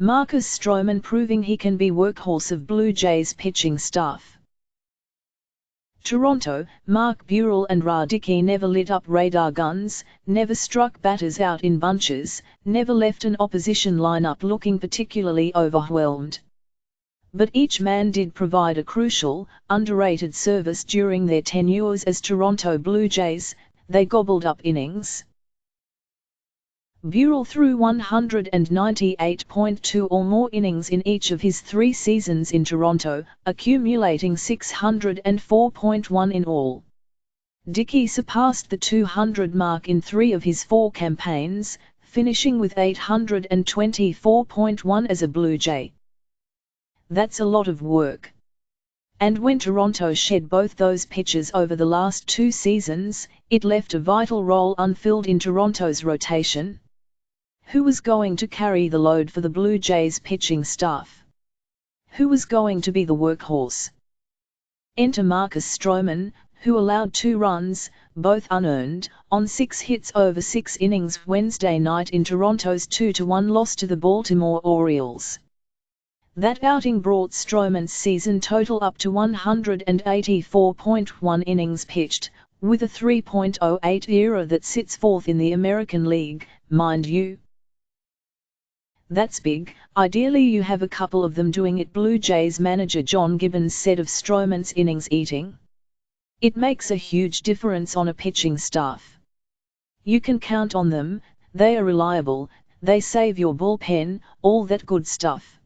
Marcus Stroman proving he can be workhorse of Blue Jays pitching staff. Toronto, Mark Buehrle and RA Dickey never lit up radar guns, never struck batters out in bunches, never left an opposition lineup looking particularly overwhelmed. But each man did provide a crucial, underrated service during their tenures as Toronto Blue Jays. They gobbled up innings. Buehrle threw 198.2 or more innings in each of his 3 seasons in Toronto, accumulating 604.1 in all. Dickey surpassed the 200 mark in 3 of his 4 campaigns, finishing with 824.1 as a Blue Jay. That's a lot of work. And when Toronto shed both those pitchers over the last 2 seasons, it left a vital role unfilled in Toronto's rotation. Who was going to carry the load for the Blue Jays pitching staff? Who was going to be the workhorse? Enter Marcus Stroman, who allowed 2 runs, both unearned, on 6 hits over 6 innings Wednesday night in Toronto's 2-1 loss to the Baltimore Orioles. That outing brought Stroman's season total up to 184.1 innings pitched, with a 3.08 ERA that sits 4th in the American League, mind you. That's big. Ideally you have a couple of them doing it, Blue Jays manager John Gibbons said of Stroman's innings eating. It makes a huge difference on a pitching staff. You can count on them, they are reliable, they save your bullpen, all that good stuff.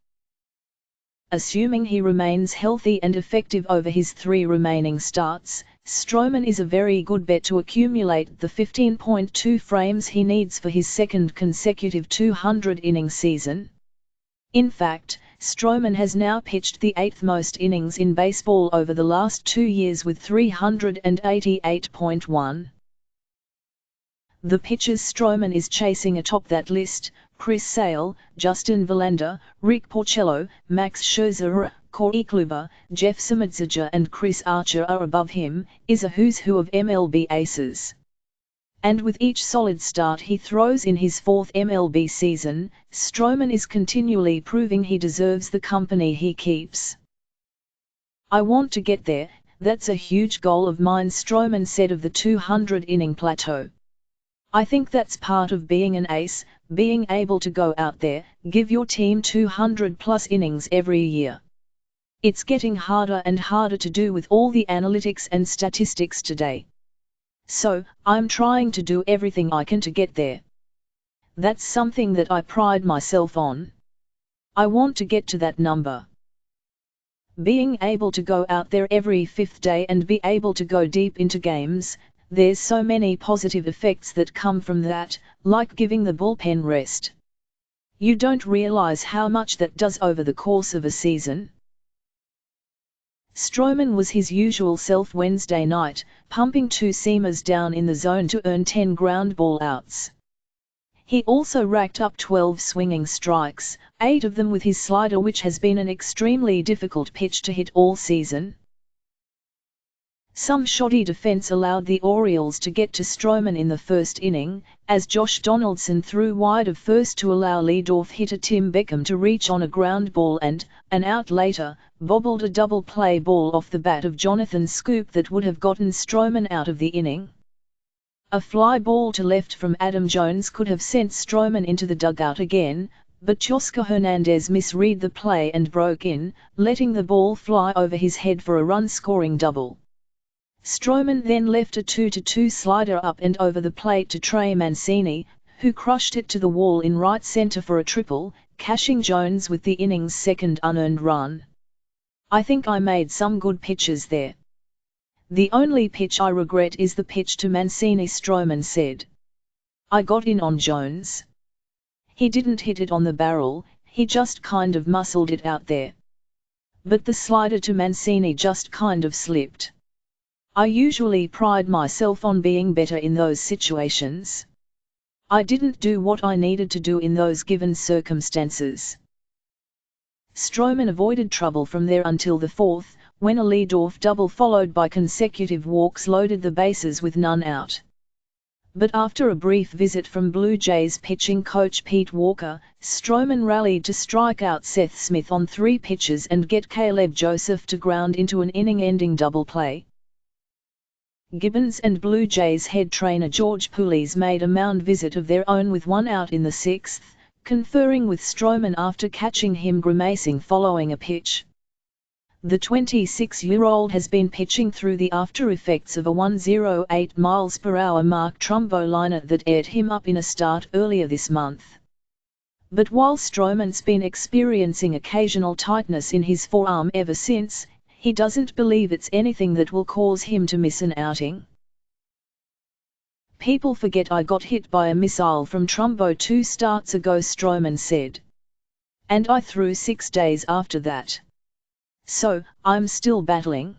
Assuming he remains healthy and effective over his 3 remaining starts, Stroman is a very good bet to accumulate the 15.2 frames he needs for his 2nd consecutive 200-inning season. In fact, Stroman has now pitched the 8th most innings in baseball over the last 2 years with 388.1. The pitchers Stroman is chasing atop that list: Chris Sale, Justin Verlander, Rick Porcello, Max Scherzer, Corey Kluber, Jeff Samardzija and Chris Archer are above him, is a who's who of MLB aces. And with each solid start he throws in his 4th MLB season, Stroman is continually proving he deserves the company he keeps. I want to get there, that's a huge goal of mine, Stroman said of the 200-inning plateau. I think that's part of being an ace, being able to go out there, give your team 200+ innings every year. It's getting harder and harder to do with all the analytics and statistics today. So, I'm trying to do everything I can to get there. That's something that I pride myself on. I want to get to that number. Being able to go out there every 5th day and be able to go deep into games, there's so many positive effects that come from that, like giving the bullpen rest. You don't realize how much that does over the course of a season. Stroman was his usual self Wednesday night, pumping 2 seamers down in the zone to earn 10 ground ball outs. He also racked up 12 swinging strikes, 8 of them with his slider, which has been an extremely difficult pitch to hit all season. Some shoddy defense allowed the Orioles to get to Stroman in the 1st inning, as Josh Donaldson threw wide of first to allow leadoff hitter Tim Beckham to reach on a ground ball and, an out later, bobbled a double play ball off the bat of Jonathan Scoop that would have gotten Stroman out of the inning. A fly ball to left from Adam Jones could have sent Stroman into the dugout again, but Teoscar Hernandez misread the play and broke in, letting the ball fly over his head for a run-scoring double. Stroman then left a 2-2 slider up and over the plate to Trey Mancini, who crushed it to the wall in right center for a triple, cashing Jones with the inning's 2nd unearned run. I think I made some good pitches there. The only pitch I regret is the pitch to Mancini, Stroman said. I got in on Jones. He didn't hit it on the barrel, he just kind of muscled it out there. But the slider to Mancini just kind of slipped. I usually pride myself on being better in those situations. I didn't do what I needed to do in those given circumstances. Stroman avoided trouble from there until the 4th, when a leadoff double followed by consecutive walks loaded the bases with none out. But after a brief visit from Blue Jays pitching coach Pete Walker, Stroman rallied to strike out Seth Smith on 3 pitches and get Caleb Joseph to ground into an inning-ending double play. Gibbons and Blue Jays head trainer George Pulis made a mound visit of their own with 1 out in the 6th, conferring with Stroman after catching him grimacing following a pitch. The 26-year-old has been pitching through the after effects of a 108 mph Mark Trumbo liner that ate him up in a start earlier this month. But while Stroman's been experiencing occasional tightness in his forearm ever since, he doesn't believe it's anything that will cause him to miss an outing. "People forget I got hit by a missile from Trumbo 2 starts ago," Stroman said. "And I threw 6 days after that. So, I'm still battling.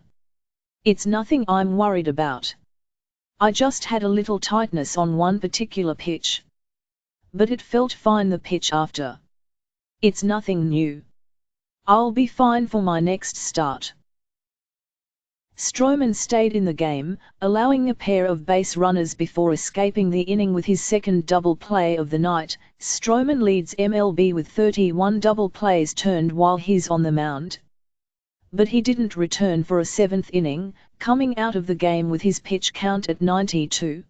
It's nothing I'm worried about. I just had a little tightness on one particular pitch. But it felt fine the pitch after. It's nothing new. I'll be fine for my next start." Stroman stayed in the game, allowing a pair of base runners before escaping the inning with his second double play of the night. Stroman leads MLB with 31 double plays turned while he's on the mound. But he didn't return for a 7th inning, coming out of the game with his pitch count at 92.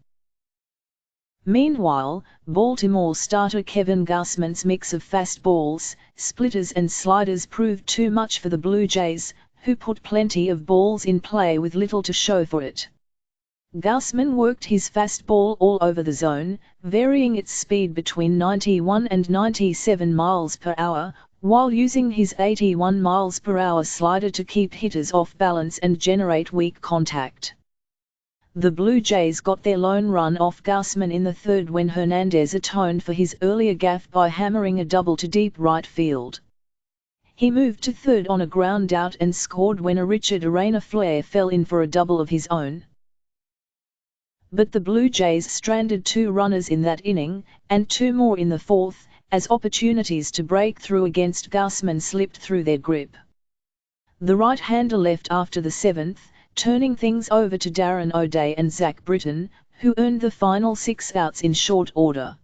Meanwhile, Baltimore starter Kevin Gausman's mix of fastballs, splitters and sliders proved too much for the Blue Jays, who put plenty of balls in play with little to show for it. Gausman worked his fastball all over the zone, varying its speed between 91 and 97 mph, while using his 81 mph slider to keep hitters off balance and generate weak contact. The Blue Jays got their lone run off Gausman in the 3rd when Hernandez atoned for his earlier gaffe by hammering a double to deep right field. He moved to 3rd on a ground out and scored when a Richard Arena flare fell in for a double of his own. But the Blue Jays stranded 2 runners in that inning, and 2 more in the 4th, as opportunities to break through against Gausman slipped through their grip. The right-hander left after the 7th, turning things over to Darren O'Day and Zach Britton, who earned the final 6 outs in short order.